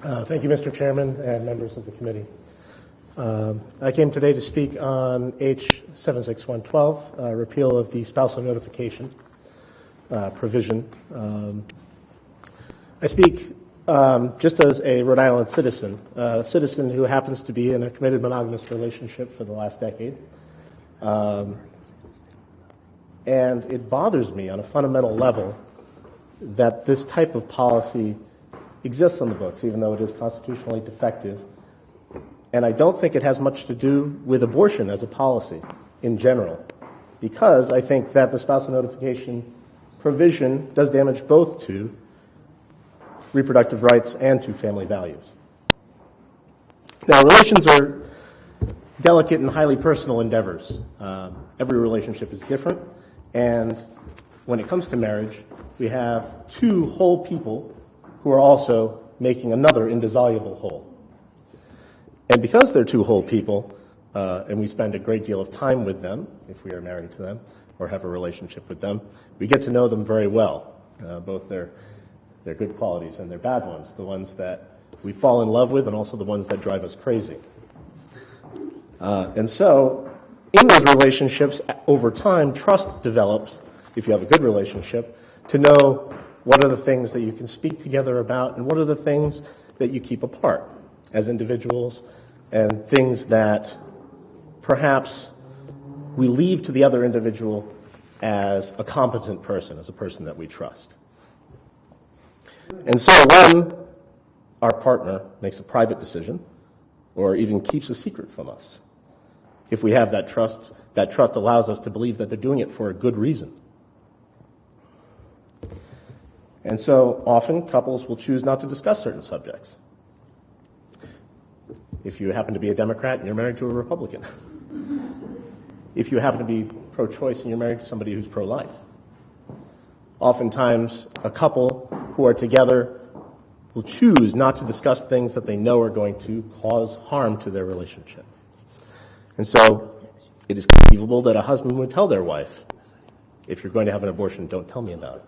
Thank you, Mr. Chairman and members of the committee. I came today to speak on H. 76112, repeal of the spousal notification provision. I speak just as a Rhode Island citizen, a citizen who happens to be in a committed monogamous relationship for the last decade. And it bothers me on a fundamental level that this type of policy exists on the books, even though it is constitutionally defective. And I don't think it has much to do with abortion as a policy in general, because I think that the spousal notification provision does damage both to reproductive rights and to family values. Now, relations are delicate and highly personal endeavors. Every relationship is different, and when it comes to marriage, we have two whole people who are also making another indissoluble whole. And because they're two whole people, and we spend a great deal of time with them, if we are married to them or have a relationship with them, we get to know them very well, both their good qualities and their bad ones, the ones that we fall in love with and also the ones that drive us crazy. And so in those relationships, over time, trust develops, if you have a good relationship, to know what are the things that you can speak together about and what are the things that you keep apart as individuals, and things that perhaps we leave to the other individual as a competent person, as a person that we trust. And so when our partner makes a private decision or even keeps a secret from us, if we have that trust allows us to believe that they're doing it for a good reason. And so often couples will choose not to discuss certain subjects. If you happen to be a Democrat and you're married to a Republican. If you happen to be pro-choice and you're married to somebody who's pro-life. Oftentimes, a couple who are together will choose not to discuss things that they know are going to cause harm to their relationship. And so it is conceivable that a husband would tell their wife, if you're going to have an abortion, don't tell me about it.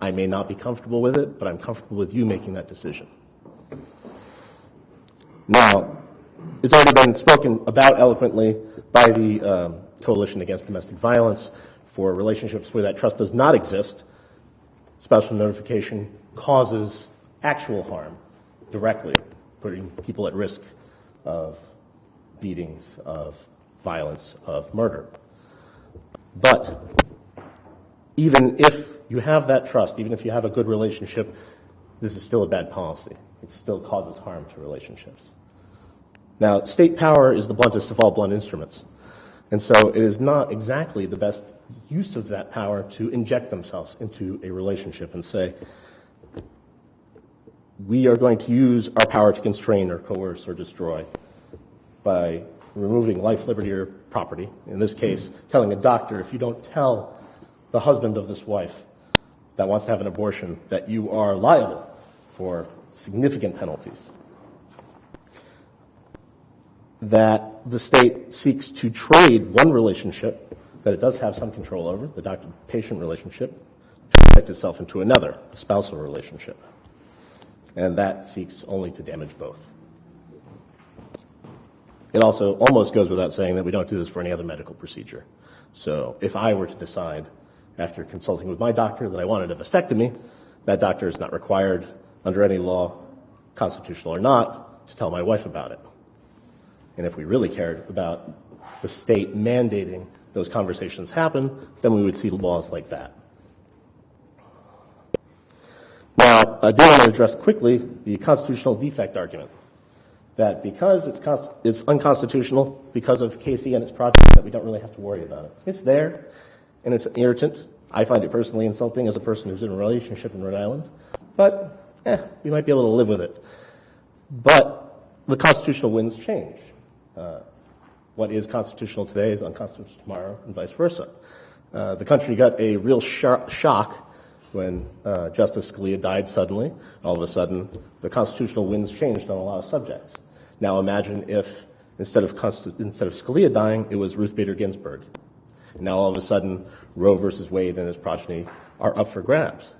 I may not be comfortable with it, but I'm comfortable with you making that decision. Now, it's already been spoken about eloquently by the Coalition Against Domestic Violence. For relationships where that trust does not exist, spousal notification causes actual harm directly, putting people at risk of beatings, of violence, of murder. But even if you have that trust, even if you have a good relationship, this is still a bad policy. It still causes harm to relationships. Now, state power is the bluntest of all blunt instruments. And so it is not exactly the best use of that power to inject themselves into a relationship and say, we are going to use our power to constrain or coerce or destroy by removing life, liberty, or property. In this case, telling a doctor, if you don't tell the husband of this wife that wants to have an abortion, that you are liable for significant penalties. That the state seeks to trade one relationship that it does have some control over, the doctor-patient relationship, to inject itself into another, a spousal relationship. And that seeks only to damage both. It also almost goes without saying that we don't do this for any other medical procedure. So if I were to decide, after consulting with my doctor, that I wanted a vasectomy, that doctor is not required under any law, constitutional or not, to tell my wife about it. And if we really cared about the state mandating those conversations happen, then we would see laws like that. Now, I do want to address quickly the constitutional defect argument, that because it's unconstitutional because of Casey and its project, that we don't really have to worry about it. It's there, and it's an irritant. I find it personally insulting as a person who's in a relationship in Rhode Island, but we might be able to live with it. But the constitutional winds change. What is constitutional today is unconstitutional tomorrow, and vice versa. The country got a real shock when Justice Scalia died suddenly. All of a sudden, the winds changed on a lot of subjects. Now imagine if instead of Scalia dying, it was Ruth Bader Ginsburg. And now all of a sudden, Roe versus Wade and his progeny are up for grabs.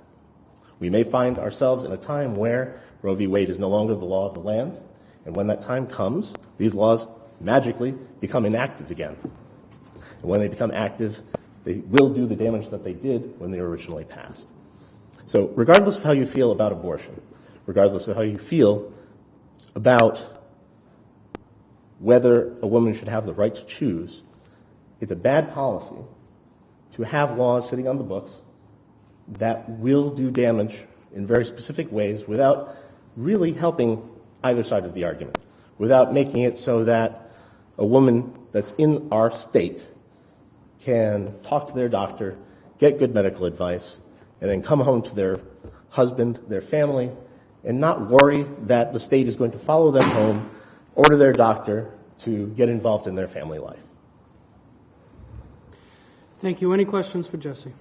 We may find ourselves in a time where Roe v. Wade is no longer the law of the land, and when that time comes, these laws magically become inactive again. And when they become active, they will do the damage that they did when they were originally passed. So regardless of how you feel about abortion, regardless of how you feel about whether a woman should have the right to choose, it's a bad policy to have laws sitting on the books that will do damage in very specific ways without really helping either side of the argument, without making it so that a woman that's in our state can talk to their doctor, get good medical advice, and then come home to their husband, their family, and not worry that the state is going to follow them home, order their doctor to get involved in their family life. Thank you. Any questions for Jesse?